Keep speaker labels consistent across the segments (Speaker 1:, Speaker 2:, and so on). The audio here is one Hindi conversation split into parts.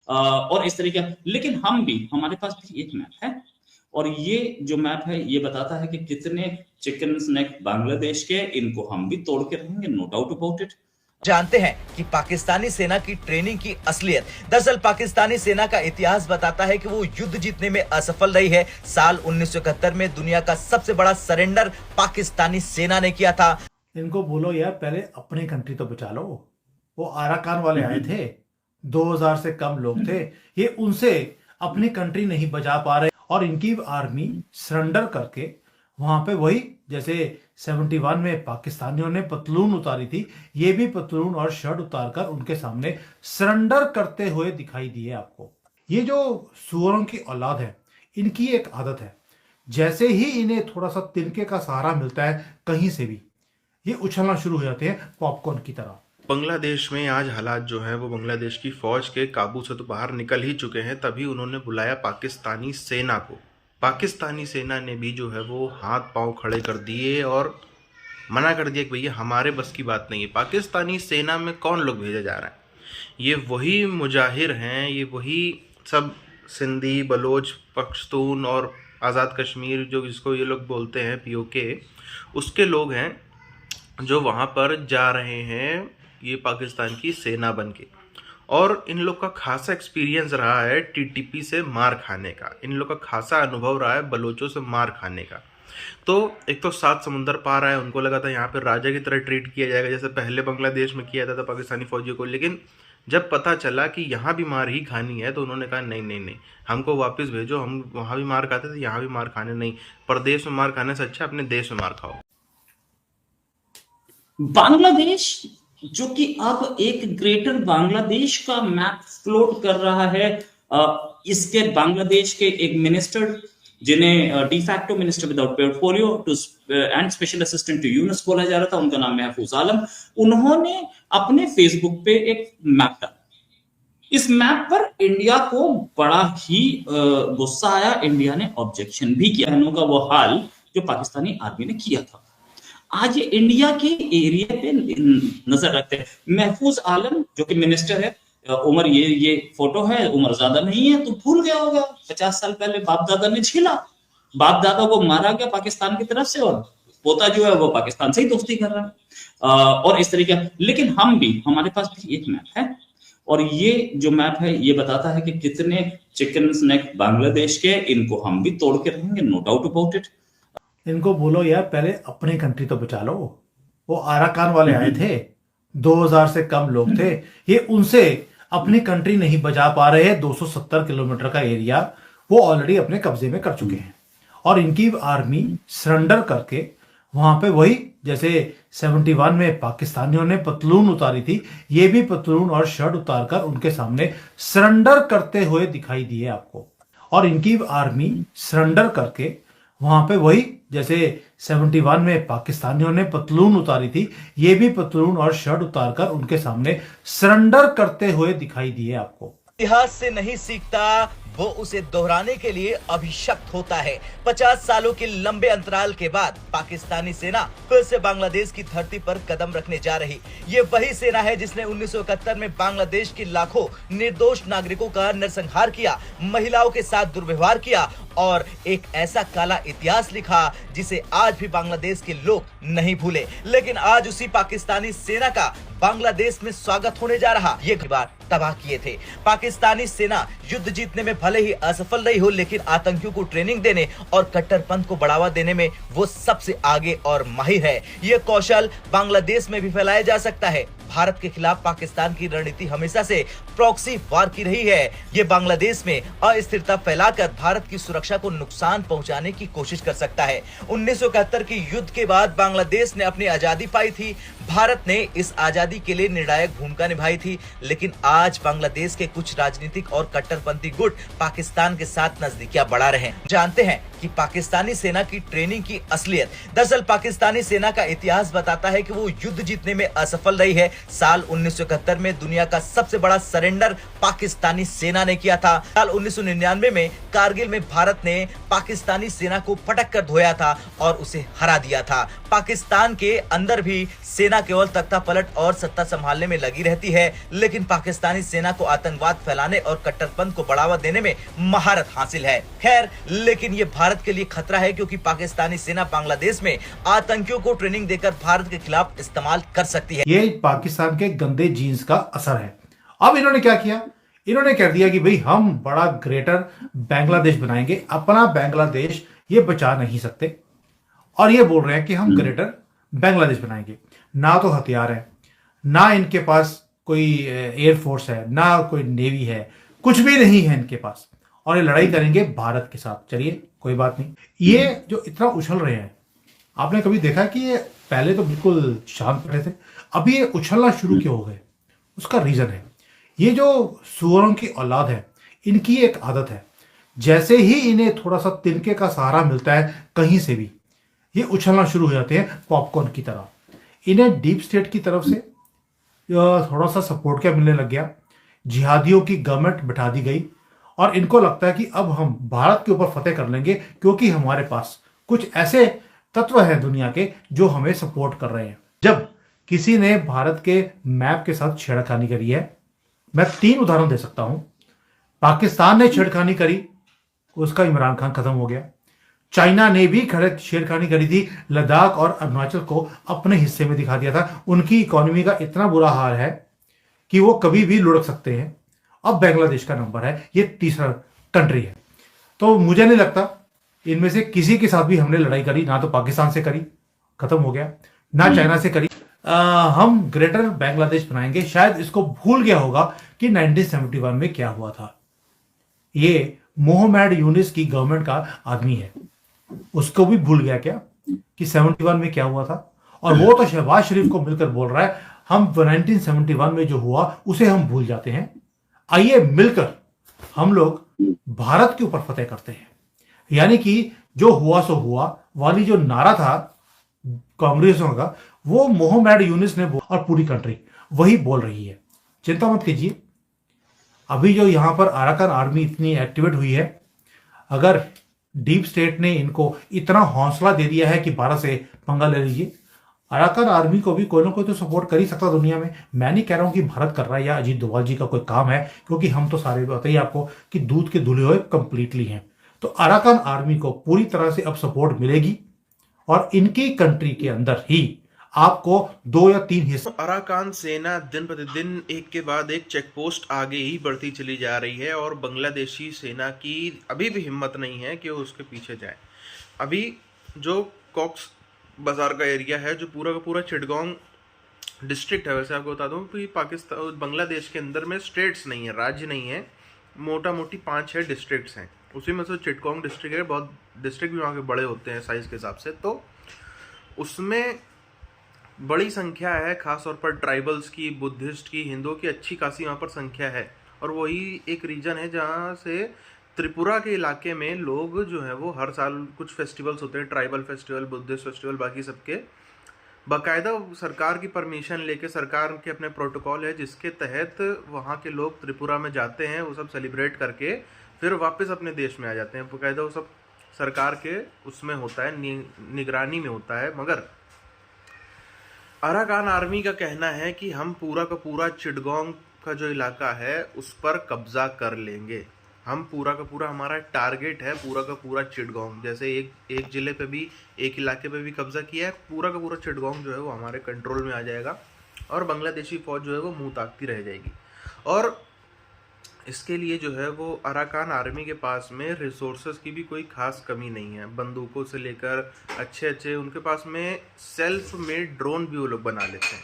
Speaker 1: और इस तरीके, लेकिन हमारे पास भी एक मैप है, और ये जो मैप है ये बताता है कि कितने चिकन स्नैक बांग्लादेश के, इनको हम भी तोड़ के रहेंगे, नो डाउट अबाउट इट।
Speaker 2: जानते हैं कि पाकिस्तानी सेना की ट्रेनिंग की असलियत। दरअसल पाकिस्तानी सेना का इतिहास बताता है कि वो युद्ध जीतने में असफल रही है। साल 1971 में दुनिया का सबसे बड़ा सरेंडर पाकिस्तानी सेना ने किया था।
Speaker 3: इनको बोलो यार पहले अपनी कंट्री तो बचा लो। वो आराकान वाले आए थे, 2000 से कम लोग थे, ये उनसे अपनी कंट्री नहीं बचा पा रहे, और इनकी आर्मी सरेंडर करके वहां पे वही जैसे 71 में पाकिस्तानियों ने पतलून उतारी थी, ये भी पतलून और शर्ट उतारकर उनके सामने सरेंडर करते हुए दिखाई दिए आपको। ये जो सुअरों की औलाद है, इनकी एक आदत है, जैसे ही इन्हें थोड़ा सा तिनके का सहारा मिलता है कहीं से भी, ये उछलना शुरू हो जाते हैं पॉपकॉर्न की तरह।
Speaker 4: बांग्लादेश में आज हालात जो हैं वो बांग्लादेश की फौज के काबू से तो बाहर निकल ही चुके हैं, तभी उन्होंने बुलाया पाकिस्तानी सेना को। पाकिस्तानी सेना ने भी जो है वो हाथ पांव खड़े कर दिए और मना कर दिया कि भैया हमारे बस की बात नहीं है। पाकिस्तानी सेना में कौन लोग भेजे जा रहे हैं? ये वही मुजाहिर हैं, ये वही सब सिंधी, बलोच, पख्तून और आज़ाद कश्मीर जो जिसको ये लोग बोलते हैं POK, उसके लोग हैं जो वहाँ पर जा रहे हैं ये पाकिस्तान की सेना बन के। और इन लोग का खासा एक्सपीरियंस रहा है TTP से मार खाने का, इन लोग का खासा अनुभव रहा है बलोचों से मार खाने का। तो एक तो 7 समुंदर पार आए, उनको लगा था यहाँ पे राजा की तरह ट्रीट किया जाएगा जैसे पहले बांग्लादेश में किया जाता था पाकिस्तानी फौजियों को, लेकिन जब पता चला कि यहाँ भी मार ही खानी है तो उन्होंने कहा नहीं नहीं नहीं, हमको वापस भेजो, हम वहाँ भी मार खाते थे, यहाँ भी मार खाने नहीं, परदेश में मार खाने से अच्छा अपने देश में मार खाओ।
Speaker 1: बांग्लादेश जो कि अब एक ग्रेटर बांग्लादेश का मैप फ्लोट कर रहा है, इसके बांग्लादेश के एक मिनिस्टर जिन्हें de facto minister without portfolio too and special assistant to Yunus बोला जा रहा था, उनका नाम महफूज आलम, उन्होंने अपने फेसबुक पे एक मैप डाला। इस मैप पर इंडिया को बड़ा ही गुस्सा आया, इंडिया ने ऑब्जेक्शन भी किया। का वो हाल जो पाकिस्तानी आर्मी ने किया था, आज इंडिया के एरिया पे नजर रखते हैं। महफूज आलम जो कि मिनिस्टर है, उम्र ये फोटो है, उम्र ज्यादा नहीं है, तो भूल गया होगा 50 साल पहले बाप दादा ने छीला, बाप दादा को मारा गया पाकिस्तान की तरफ से, और पोता जो है वो पाकिस्तान से ही दोस्ती कर रहा है, और इस तरीके। लेकिन हमारे पास भी एक मैप है, और ये जो मैप है ये बताता है कि कितने चिकन स्नैक बांग्लादेश के, इनको हम भी तोड़ के रहेंगे, नो डाउट अबाउट इट।
Speaker 3: इनको बोलो यार पहले अपनी कंट्री तो बचा लो। वो आराकान वाले आए थे, 2000 से कम लोग थे, ये उनसे अपनी कंट्री नहीं बचा पा रहे हैं। 270 किलोमीटर का एरिया वो ऑलरेडी अपने कब्जे में कर चुके हैं, और इनकी आर्मी सरेंडर करके वहां पे वही जैसे 71 में पाकिस्तानियों ने पतलून उतारी थी, ये भी पतलून और शर्ट उतारकर उनके सामने सरेंडर करते हुए दिखाई दिए आपको। और इनकी आर्मी सरेंडर करके वहां पे वही जैसे 71 में पाकिस्तानियों ने पतलून उतारी थी, ये भी पतलून और शर्ट उतारकर उनके सामने सरेंडर करते हुए दिखाई दिए आपको।
Speaker 2: इतिहास से नहीं सीखता वो उसे दोहराने के लिए अभिशप्त होता है। 50 सालों के लंबे अंतराल के बाद पाकिस्तानी सेना फिर से बांग्लादेश की धरती पर कदम रखने जा रही। ये वही सेना है जिसने 1971 में बांग्लादेश के लाखों निर्दोष नागरिकों का नरसंहार किया, महिलाओं के साथ दुर्व्यवहार किया और एक ऐसा काला इतिहास लिखा जिसे आज भी बांग्लादेश के लोग नहीं भूले। लेकिन आज उसी पाकिस्तानी सेना का बांग्लादेश में स्वागत होने जा रहा। ये बार तबाह किए थे। पाकिस्तानी सेना युद्ध जीतने में भले ही असफल रही हो, लेकिन आतंकियों को ट्रेनिंग देने और कट्टरपंथ को बढ़ावा देने में वो सबसे आगे और माहिर है। ये कौशल बांग्लादेश में भी फैलाया जा सकता है। भारत के खिलाफ पाकिस्तान की रणनीति हमेशा से प्रॉक्सी वार की रही है। ये बांग्लादेश में अस्थिरता फैलाकर भारत की सुरक्षा को नुकसान पहुंचाने की कोशिश कर सकता है। 1971 के युद्ध के बाद बांग्लादेश ने अपनी आजादी पाई थी। भारत ने इस आजादी के लिए निर्णायक भूमिका निभाई थी, लेकिन आज बांग्लादेश के कुछ राजनीतिक और कट्टरपंथी गुट पाकिस्तान के साथ नजदीकियां बढ़ा रहे हैं। जानते हैं कि पाकिस्तानी सेना की ट्रेनिंग की असलियत। दरअसल पाकिस्तानी सेना का इतिहास बताता है कि वो युद्ध जीतने में असफल रही है। साल 1971 में दुनिया का सबसे बड़ा सरेंडर पाकिस्तानी सेना ने किया था। साल 1999 में कारगिल में भारत ने पाकिस्तानी सेना को पटक कर धोया था और उसे हरा दिया था। पाकिस्तान के अंदर भी सेना केवल तख्ता पलट और सत्ता संभालने में लगी रहती है, लेकिन पाकिस्तानी सेना को आतंकवाद फैलाने और कट्टरपंथ को बढ़ावा देने में महारत हासिल है। खैर, लेकिन ये भारत के लिए खतरा है, क्योंकि पाकिस्तानी सेना बांग्लादेश में आतंकियों को ट्रेनिंग देकर भारत के खिलाफ इस्तेमाल कर सकती है।
Speaker 3: ये पाकिस्तान के गंदे जीन्स का असर है। अब इन्होंने क्या किया, इन्होंने कह दिया कि भाई हम बड़ा ग्रेटर बांग्लादेश बनाएंगे, अपना बांग्लादेश ये बचा नहीं सकते, और ये बोल रहे हैं कि हम ग्रेटर बांग्लादेश बनाएंगे। ना तो हथियार है, ना इनके पास कोई एयरफोर्स है, ना कोई नेवी है, कुछ भी नहीं है इनके पास, और ये लड़ाई करेंगे भारत के साथ। चलिए कोई बात नहीं। ये जो इतना उछल रहे हैं, आपने कभी देखा कि ये पहले तो बिल्कुल शांत रहे थे, अभी ये उछलना शुरू क्यों हो गए? उसका रीजन है, ये जो सुअरों की औलाद है, इनकी एक आदत है, जैसे ही इन्हें थोड़ा सा तिनके का सहारा मिलता है कहीं से भी, ये उछलना शुरू हो जाते हैं पॉपकॉर्न की तरह। इन्हें डीप स्टेट की तरफ से थोड़ा सा सपोर्ट क्या मिलने लग गया, जिहादियों की गवर्नमेंट बिठा दी गई, और इनको लगता है कि अब हम भारत के ऊपर फतेह कर लेंगे, क्योंकि हमारे पास कुछ ऐसे तत्व हैं दुनिया के जो हमें सपोर्ट कर रहे हैं। जब किसी ने भारत के मैप के साथ छेड़खानी करी है, मैं 3 उदाहरण दे सकता हूं। पाकिस्तान ने छेड़खानी करी, उसका इमरान खान खत्म हो गया। चाइना ने भी छेड़खानी करी थी, लद्दाख और अरुणाचल को अपने हिस्से में दिखा दिया था। उनकी इकोनॉमी का इतना बुरा हाल है कि वो कभी भी लुढ़क सकते हैं। अब बांग्लादेश का नंबर है, ये तीसरा कंट्री है। तो मुझे नहीं लगता इनमें से किसी के साथ भी हमने लड़ाई करी, ना तो पाकिस्तान से करी, खत्म हो गया, ना चाइना से करी। हम ग्रेटर बांग्लादेश बनाएंगे। शायद इसको भूल गया होगा कि 1971 में क्या हुआ था। ये मोहम्मद यूनिस की गवर्नमेंट का आदमी है, उसको भी भूल गया क्या कि 71 में क्या हुआ था? और वो तो शहबाज शरीफ को मिलकर बोल रहा है हम 1971 में जो हुआ उसे हम भूल जाते हैं। आइए मिलकर हम लोग भारत के ऊपर फतेह करते हैं। यानी कि जो हुआ सो हुआ वाली जो नारा था कांग्रेसों का, वो मोहम्मद यूनिस ने और पूरी कंट्री वही बोल रही है। चिंता मत कीजिए, अभी जो यहां पर अराकान आर्मी इतनी एक्टिवेट हुई है, अगर डीप स्टेट ने इनको इतना हौसला दे दिया है कि भारत से पंगा ले लीजिए, अराकान आर्मी को भी कोई ना कोई तो सपोर्ट कर ही सकता दुनिया में। मैं नहीं कह रहा हूं कि भारत कर रहा है या अजीत डोभाल जी का कोई काम है, क्योंकि हम तो सारे बताइए आपको कि दूध के धुले हुए कंप्लीटली हैं। तो अराकान आर्मी को पूरी तरह से अब सपोर्ट मिलेगी, और इनकी कंट्री के अंदर ही आपको 2 या 3 हिस्से।
Speaker 4: अराकान सेना दिन प्रतिदिन एक के बाद एक चेक पोस्ट आगे ही बढ़ती चली जा रही है, और बांग्लादेशी सेना की अभी भी हिम्मत नहीं है कि वो उसके पीछे जाए। अभी जो कॉक्स बाजार का एरिया है, जो पूरा का पूरा चिटगांव डिस्ट्रिक्ट है, वैसे आपको बता दूं कि पाकिस्तान बांग्लादेश के अंदर में स्टेट्स नहीं है, राज्य नहीं है, मोटा मोटी 5-6 डिस्ट्रिक्ट्स हैं। उसी में से चिटगांव डिस्ट्रिक्ट है। बहुत डिस्ट्रिक्ट भी वहाँ के बड़े होते हैं साइज के हिसाब से, तो उसमें बड़ी संख्या है, खास तौर पर ट्राइबल्स की, बुद्धिस्ट की, हिंदुओं की अच्छी खासी वहाँ पर संख्या है। और वही एक रीजन है जहाँ से त्रिपुरा के इलाके में लोग जो है वो हर साल कुछ फेस्टिवल्स होते हैं, ट्राइबल फेस्टिवल, बुद्धिस्ट फेस्टिवल, बाकी सबके बाकायदा सरकार की परमिशन लेके, सरकार के अपने प्रोटोकॉल है जिसके तहत वहाँ के लोग त्रिपुरा में जाते हैं, वो सब सेलिब्रेट करके फिर वापस अपने देश में आ जाते हैं। बाकायदा वो सब सरकार के उसमें होता है, निगरानी में होता है। मगर अराकान आर्मी का कहना है कि हम पूरा का पूरा चिटगांव का जो इलाका है उस पर कब्जा कर लेंगे। हम पूरा का पूरा, हमारा टारगेट है पूरा का पूरा चिटगांव। जैसे एक जिले पे भी, एक इलाके पे भी कब्जा किया है, पूरा का पूरा चिटगांव जो है वो हमारे कंट्रोल में आ जाएगा, और बांग्लादेशी फौज जो है वो मुंह ताकती रह जाएगी। और इसके लिए जो है वो अराकान आर्मी के पास में रिसोर्सेज की भी कोई खास कमी नहीं है। बंदूकों से लेकर अच्छे उनके पास में सेल्फ मेड ड्रोन भी वो लोग बना लेते हैं।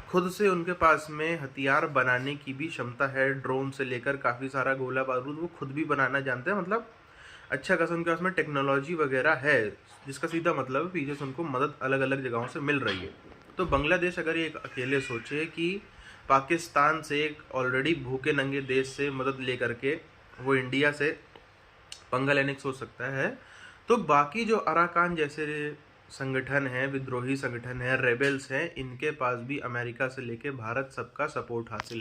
Speaker 4: खुद से उनके पास में हथियार बनाने की भी क्षमता है। ड्रोन से लेकर काफ़ी सारा गोला बारूद वो खुद भी बनाना जानते हैं। मतलब अच्छा खासा उनके पास में टेक्नोलॉजी वगैरह है, जिसका सीधा मतलब है पीछे से उनको मदद अलग अलग जगहों से मिल रही है। तो बांग्लादेश अगर ये अकेले सोचे कि पाकिस्तान से, एक ऑलरेडी भूखे नंगे देश से मदद ले करके वो इंडिया से पंगा लेने की सोच सकता है, तो बाकी जो अराकान जैसे संगठन है, विद्रोही संगठन है, रेबेल्स हैं, इनके पास भी अमेरिका से लेके भारत सबका सपोर्ट हासिल